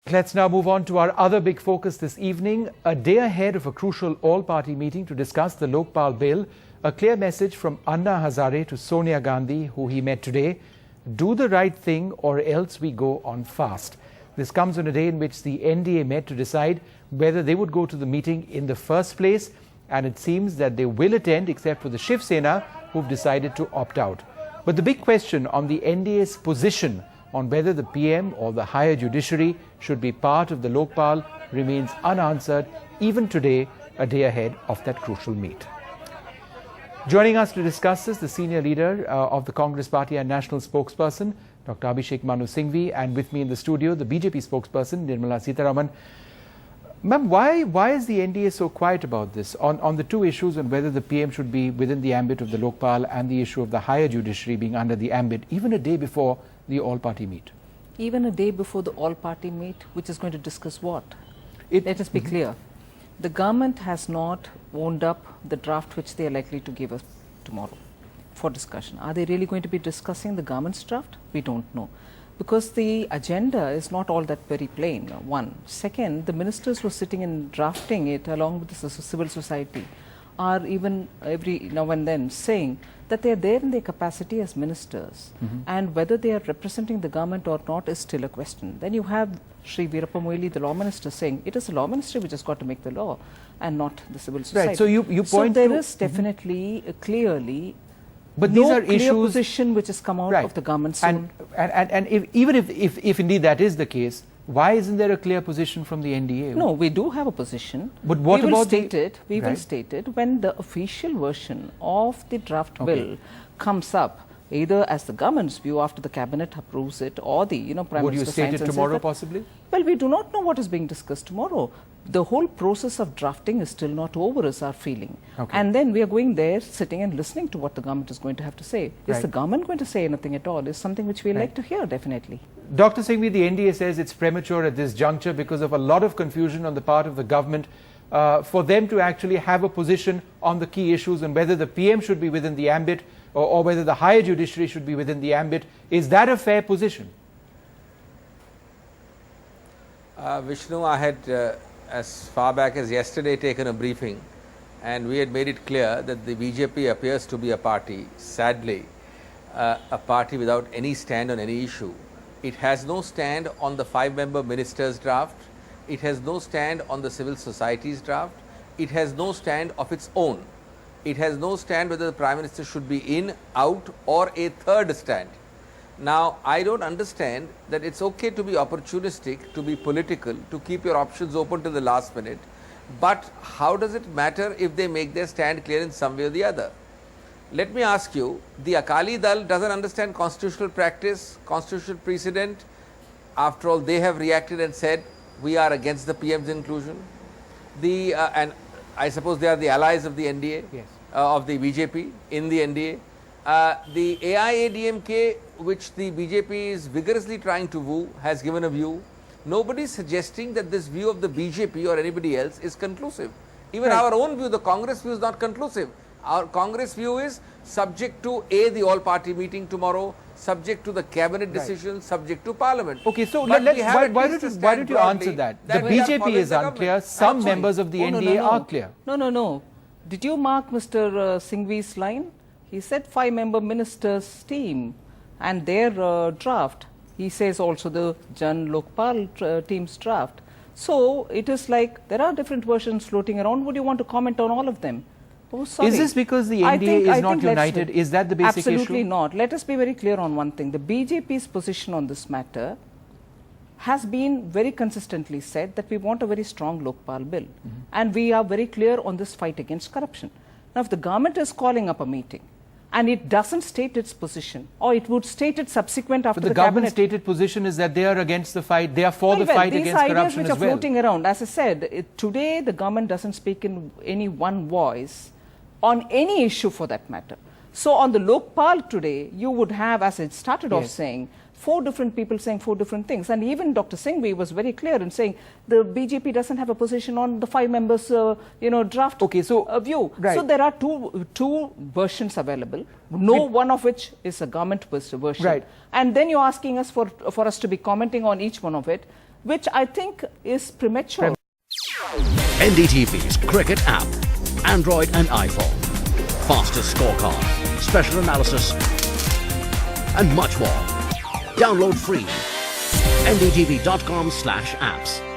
Let's now move on to our other big focus this evening. A day ahead of a crucial all-party meeting to discuss the Lokpal bill, a clear message from Anna Hazare to Sonia Gandhi, who he met today. Do the right thing or else we go on fast. This comes on a day in which the NDA met to decide whether they would go to the meeting in the first place, and it seems that they will attend except for the Shiv Sena, who've decided to opt out. But the big question on the NDA's position on whether the PM or the higher judiciary should be part of the Lokpal remains unanswered even today, a day ahead of that crucial meet. Joining us to discuss this, the senior leader of the Congress Party and national spokesperson, Dr. Abhishek Manu Singhvi, and with me in the studio, the BJP spokesperson, Nirmala Sitharaman. Ma'am, why is the NDA so quiet about this on the two issues on whether the PM should be within the ambit of the Lokpal and the issue of the higher judiciary being under the ambit, even a day before the all-party meet? Even a day before the all-party meet, which is going to discuss what? Let us be clear. The government has not owned up the draft which they are likely to give us tomorrow for discussion. Are they really going to be discussing the government's draft? We don't know. Because the agenda is not all that very plain, one. Second, the ministers who are sitting and drafting it along with the civil society are even every now and then saying that they are there in their capacity as ministers, and whether they are representing the government or not is still a question. Then you have Sri Veerappa Moily, the law minister, saying it is the law ministry which has got to make the law and not the civil society. Right. So you point so there is definitely clearly but no these are clear issues position which has come out of the government soon. And even if indeed that is the case, why isn't there a clear position from the NDA? No, we do have a position. But what we about will state it when the official version of the draft bill comes up, either as the government's view after the cabinet approves it, or the Prime Would you Minister state it signs tomorrow possibly? Well, we do not know what is being discussed tomorrow. The whole process of drafting is still not over, is our feeling. And then we are going there, sitting and listening to what the government is going to have to say. Is the government going to say anything at all? Is something which we like to hear, definitely. Dr. Singhvi, the NDA says it's premature at this juncture because of a lot of confusion on the part of the government for them to actually have a position on the key issues and whether the PM should be within the ambit or whether the higher judiciary should be within the ambit. Is that a fair position? Vishnu, I had as far back as yesterday taken a briefing, and we had made it clear that the BJP appears to be a party, sadly, a party without any stand on any issue. It has no stand on the 5-member ministers' draft. It has no stand on the civil society's draft. It has no stand of its own. It has no stand whether the Prime Minister should be in, out, or a third stand. Now, I don't understand that it's okay to be opportunistic, to be political, to keep your options open to the last minute, but how does it matter if they make their stand clear in some way or the other? Let me ask you, the Akali Dal doesn't understand constitutional practice, constitutional precedent. After all, they have reacted and said, we are against the PM's inclusion. And I suppose they are the allies of the NDA, of the BJP in the NDA. The AIADMK, which the BJP is vigorously trying to woo, has given a view. Nobody is suggesting that this view of the BJP or anybody else is conclusive. Even our own view, the Congress view, is not conclusive. Our Congress view is subject to the all-party meeting tomorrow, subject to the cabinet decision, subject to Parliament. Okay, so why don't you answer that? The BJP is unclear, some members of the NDA are clear. No. Did you mark Mr. Singhvi's line? He said 5-member ministers' team and their draft. He says also the Jan Lokpal team's draft. So it is like there are different versions floating around. Would you want to comment on all of them? Oh, sorry. Is this because the NDA is not united? Is that the basic issue? Absolutely not. Let us be very clear on one thing. The BJP's position on this matter has been very consistently said that we want a very strong Lokpal bill. And we are very clear on this fight against corruption. Now, if the government is calling up a meeting and it doesn't state its position, or it would state it subsequent after the government stated position is that they are against the fight, they are for the fight against corruption as well. These ideas which are floating around, as I said, today the government doesn't speak in any one voice on any issue for that matter. So on the Lokpal today, you would have, as it started off saying, 4 different people saying 4 different things. And even Dr. Singhvi was very clear in saying the BJP doesn't have a position on the 5 members, draft view. Right. So there are two versions available. No one of which is a government version. Right. And then you're asking us for us to be commenting on each one of it. which I think is premature. NDTV's cricket app, Android and iPhone. Fastest scorecard, special analysis, and much more. Download free. ndtv.com/apps.